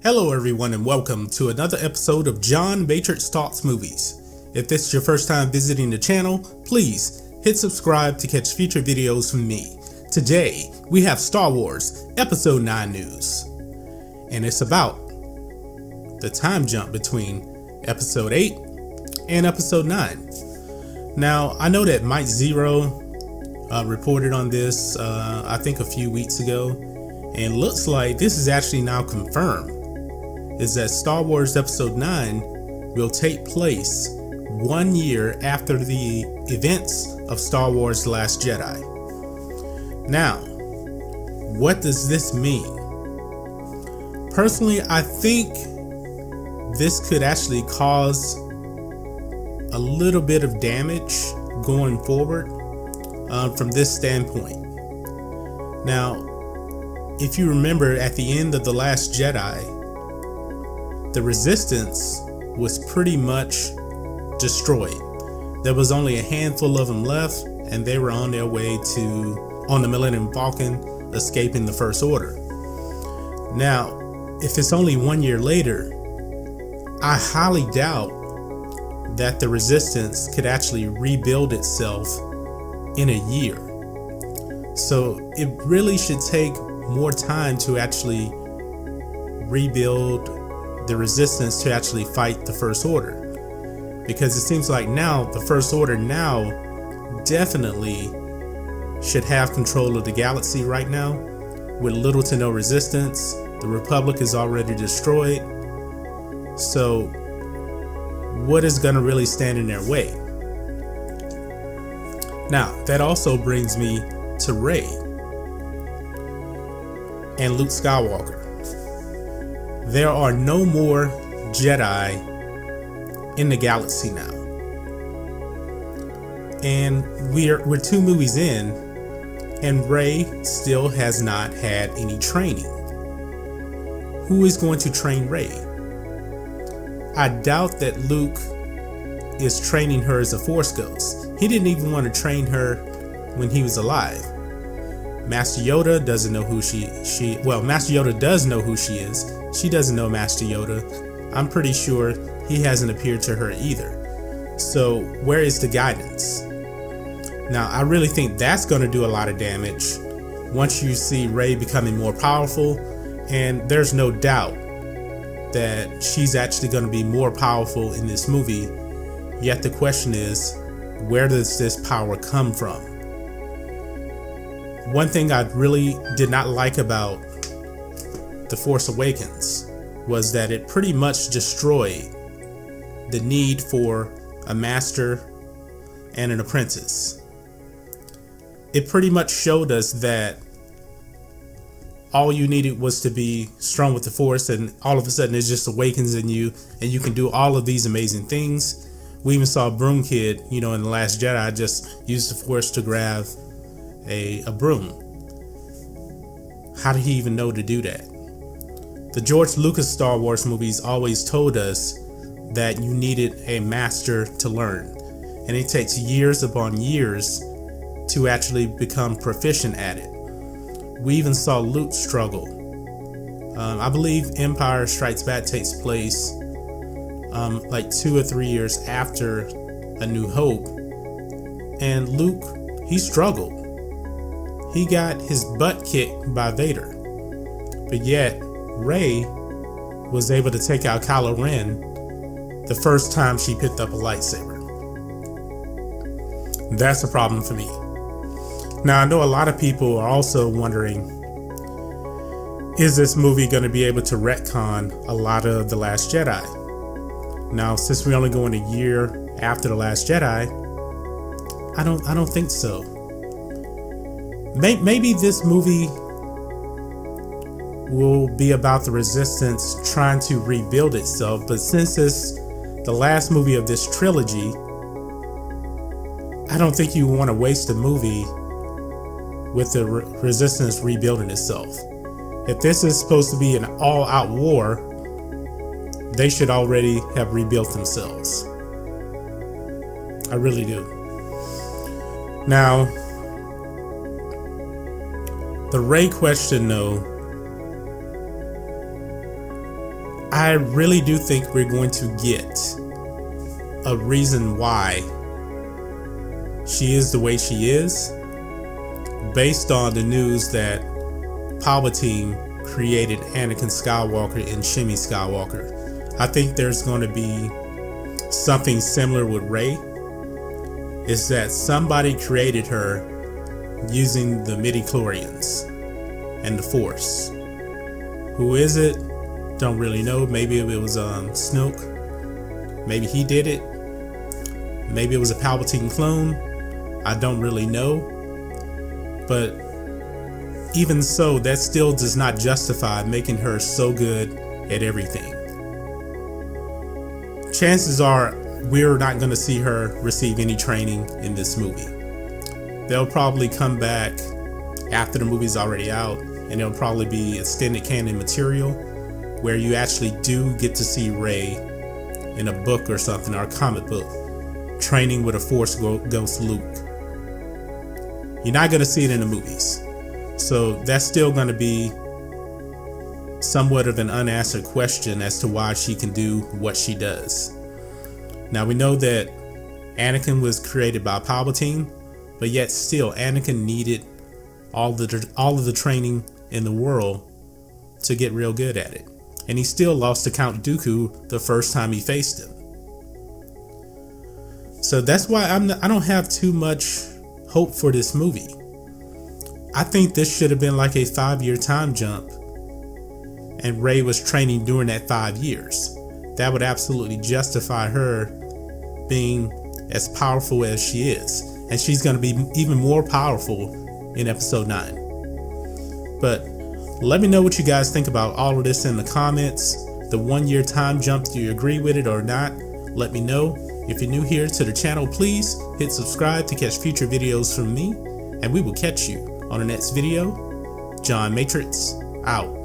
Hello everyone and welcome to another episode of John Matrixx Talks Movies. If this is your first time visiting the channel, please hit subscribe to catch future videos from me. Today, we have Star Wars Episode 9 news. And it's about the time jump between Episode 8 and Episode 9. Now, I know that Mike Zero reported on this, I think a few weeks ago. And looks like this is actually now confirmed. Is that Star Wars Episode 9 will take place 1 year after the events of Star Wars The Last Jedi. Now, what does this mean? Personally, I think this could actually cause a little bit of damage going forward from this standpoint. Now, if you remember at the end of The Last Jedi, the Resistance was pretty much destroyed. There was only a handful of them left, and they were on their way on the Millennium Falcon, escaping the First Order. Now, if it's only 1 year later, I highly doubt that the Resistance could actually rebuild itself in a year. So it really should take more time to actually rebuild the Resistance to actually fight the First Order, because it seems like now the First Order now definitely should have control of the galaxy right now with little to no resistance. The Republic is already destroyed, so what is going to really stand in their way? Now that also brings me to Rey and Luke Skywalker. There are no more Jedi in the galaxy now. And we're 2 movies in, and Rey still has not had any training. Who is going to train Rey? I doubt that Luke is training her as a Force ghost. He didn't even want to train her when he was alive. Master Yoda doesn't know who Master Yoda does know who she is. She doesn't know Master Yoda. I'm pretty sure he hasn't appeared to her either. So where is the guidance? Now, I really think that's going to do a lot of damage once you see Rey becoming more powerful, and there's no doubt that she's actually going to be more powerful in this movie. Yet the question is, where does this power come from? One thing I really did not like about The Force Awakens was that it pretty much destroyed the need for a master and an apprentice. It pretty much showed us that all you needed was to be strong with the Force, and all of a sudden it just awakens in you and you can do all of these amazing things. We even saw Broom Kid, in The Last Jedi, just use the Force to grab a broom. How did he even know to do that? The George Lucas Star Wars movies always told us that you needed a master to learn, and it takes years upon years to actually become proficient at it. We even saw Luke struggle. I believe Empire Strikes Back takes place like 2 or 3 years after A New Hope, and Luke, he struggled. He got his butt kicked by Vader, but yet Rey was able to take out Kylo Ren the first time she picked up a lightsaber. That's a problem for me. Now, I know a lot of people are also wondering, is this movie going to be able to retcon a lot of The Last Jedi? Now, since we're only going a year after The Last Jedi, I don't think so. Maybe this movie will be about the Resistance trying to rebuild itself, but since it's the last movie of this trilogy, I don't think you want to waste a movie with the Resistance rebuilding itself. If this is supposed to be an all-out war, they should already have rebuilt themselves. I really do. Now, the Rey question, though, I really do think we're going to get a reason why she is the way she is, based on the news that Palpatine created Anakin Skywalker and Shmi Skywalker. I think there's going to be something similar with Rey, is that somebody created her using the midichlorians and the Force. Who is it? Don't really know. Maybe it was Snoke. Maybe he did it. Maybe it was a Palpatine clone. I don't really know. But even so, that still does not justify making her so good at everything. Chances are we're not going to see her receive any training in this movie. They'll probably come back after the movie's already out, and it'll probably be extended canon material where you actually do get to see Rey in a book or something, or a comic book, training with a Force ghost Luke. You're not going to see it in the movies. So that's still going to be somewhat of an unanswered question as to why she can do what she does. Now we know that Anakin was created by Palpatine, but yet still Anakin needed all of the training in the world to get real good at it. And he still lost to Count Dooku the first time he faced him. So that's why I don't have too much hope for this movie. I think this should have been like a 5-year time jump, and Rey was training during that 5 years. That would absolutely justify her being as powerful as she is, and she's going to be even more powerful in episode 9. But let me know what you guys think about all of this in the comments. The 1-year time jump, do you agree with it or not? Let me know. If you're new here to the channel, please hit subscribe to catch future videos from me, and we will catch you on the next video. John Matrixx, out.